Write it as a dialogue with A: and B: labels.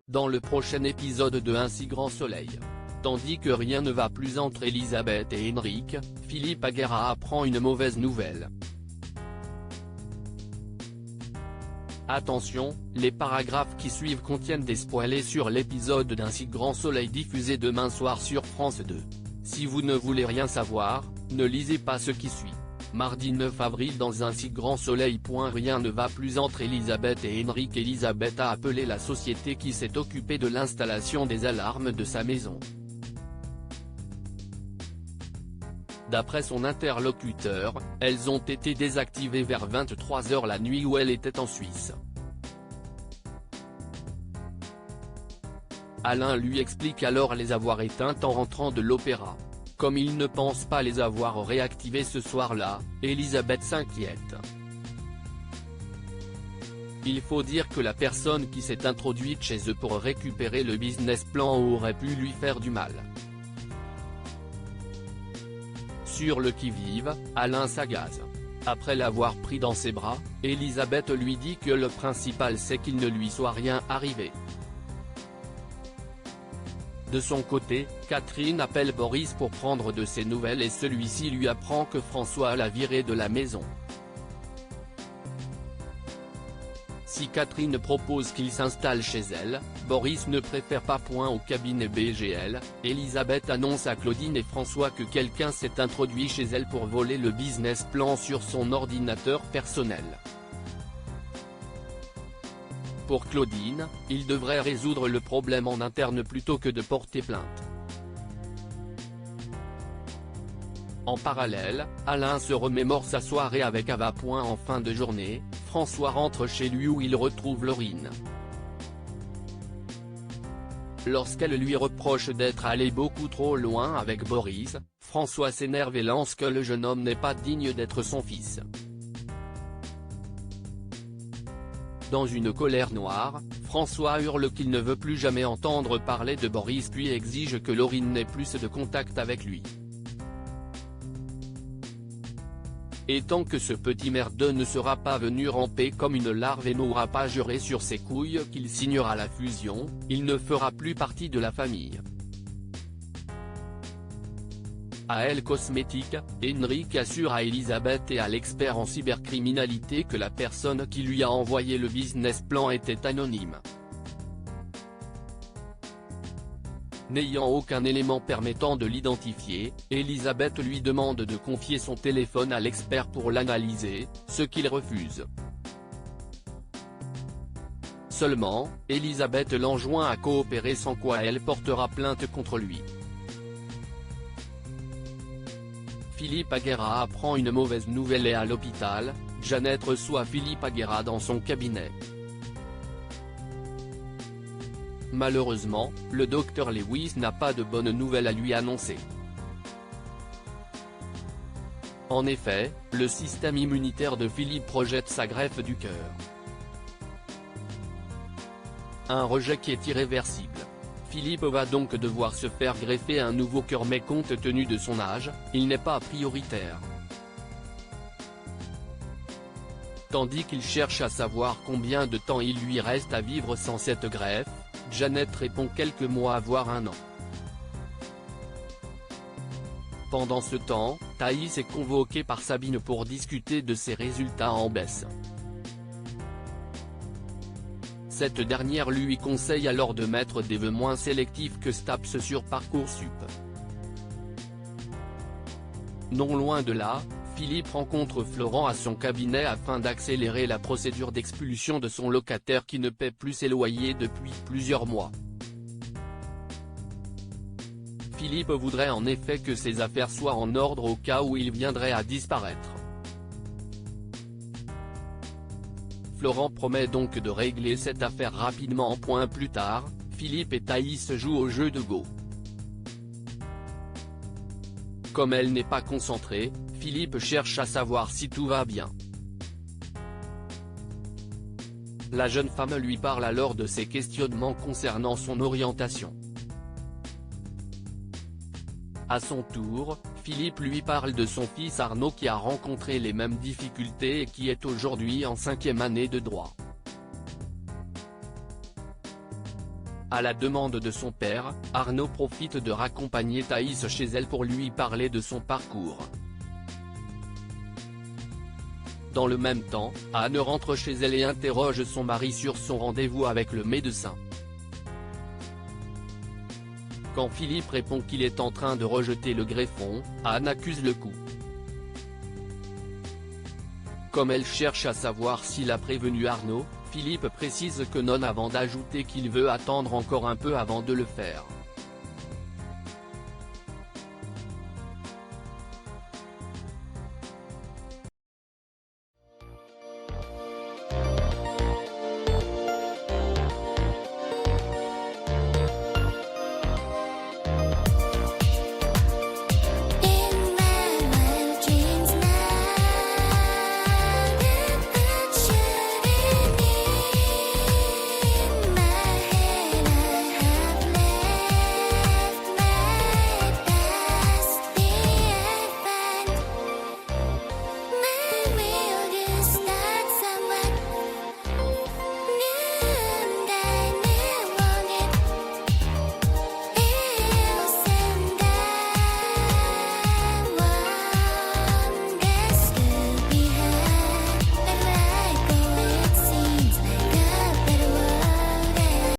A: dans le prochain épisode de Un si grand soleil. Tandis que rien ne va plus entre Elisabeth et Henrik, Philippe Aguera apprend une mauvaise nouvelle. Attention, les paragraphes qui suivent contiennent des spoilers sur l'épisode d'Un si grand soleil diffusé demain soir sur France 2. Si vous ne voulez rien savoir, ne lisez pas ce qui suit. Mardi 9 avril dans Un si grand soleil. Rien ne va plus entre Elisabeth et Henrik. Elisabeth a appelé la société qui s'est occupée de l'installation des alarmes de sa maison. D'après son interlocuteur, elles ont été désactivées vers 23 h la nuit où elle était en Suisse. Alain lui explique alors les avoir éteintes en rentrant de l'opéra. Comme il ne pense pas les avoir réactivées ce soir-là, Elisabeth s'inquiète. Il faut dire que la personne qui s'est introduite chez eux pour récupérer le business plan aurait pu lui faire du mal. Sur le qui-vive, Alain s'agace. Après l'avoir pris dans ses bras, Elisabeth lui dit que le principal c'est qu'il ne lui soit rien arrivé. De son côté, Catherine appelle Boris pour prendre de ses nouvelles et celui-ci lui apprend que François l'a viré de la maison. Si Catherine propose qu'il s'installe chez elle, Boris ne préfère pas. Au cabinet BGL, Elisabeth annonce à Claudine et François que quelqu'un s'est introduit chez elle pour voler le business plan sur son ordinateur personnel. Pour Claudine, il devrait résoudre le problème en interne plutôt que de porter plainte. En parallèle, Alain se remémore sa soirée avec Ava. En fin de journée, François rentre chez lui où il retrouve Laurine. Lorsqu'elle lui reproche d'être allé beaucoup trop loin avec Boris, François s'énerve et lance que le jeune homme n'est pas digne d'être son fils. Dans une colère noire, François hurle qu'il ne veut plus jamais entendre parler de Boris puis exige que Laurine n'ait plus de contact avec lui. Et tant que ce petit merdeux ne sera pas venu ramper comme une larve et n'aura pas juré sur ses couilles qu'il signera la fusion, il ne fera plus partie de la famille. À Elle Cosmétique, Henrik assure à Elisabeth et à l'expert en cybercriminalité que la personne qui lui a envoyé le business plan était anonyme. N'ayant aucun élément permettant de l'identifier, Elisabeth lui demande de confier son téléphone à l'expert pour l'analyser, ce qu'il refuse. Seulement, Elisabeth l'enjoint à coopérer sans quoi elle portera plainte contre lui. Philippe Aguera apprend une mauvaise nouvelle et à l'hôpital, Jeannette reçoit Philippe Aguera dans son cabinet. Malheureusement, le docteur Lewis n'a pas de bonnes nouvelles à lui annoncer. En effet, le système immunitaire de Philippe projette sa greffe du cœur. Un rejet qui est irréversible. Philippe va donc devoir se faire greffer un nouveau cœur mais compte tenu de son âge, il n'est pas prioritaire. Tandis qu'il cherche à savoir combien de temps il lui reste à vivre sans cette greffe, Jeannette répond quelques mois voire un an. Pendant ce temps, Thaïs est convoquée par Sabine pour discuter de ses résultats en baisse. Cette dernière lui conseille alors de mettre des vœux moins sélectifs que STAPS sur Parcoursup. Non loin de là, Philippe rencontre Florent à son cabinet afin d'accélérer la procédure d'expulsion de son locataire qui ne paie plus ses loyers depuis plusieurs mois. Philippe voudrait en effet que ses affaires soient en ordre au cas où il viendrait à disparaître. Florent promet donc de régler cette affaire rapidement. Plus tard, Philippe et Thaïs jouent au jeu de Go. Comme elle n'est pas concentrée, Philippe cherche à savoir si tout va bien. La jeune femme lui parle alors de ses questionnements concernant son orientation. À son tour, Philippe lui parle de son fils Arnaud qui a rencontré les mêmes difficultés et qui est aujourd'hui en 5e année de droit. À la demande de son père, Arnaud profite de raccompagner Thaïs chez elle pour lui parler de son parcours. Dans le même temps, Anne rentre chez elle et interroge son mari sur son rendez-vous avec le médecin. Quand Philippe répond qu'il est en train de rejeter le greffon, Anne accuse le coup. Comme elle cherche à savoir s'il a prévenu Arnaud, Philippe précise que non avant d'ajouter qu'il veut attendre encore un peu avant de le faire.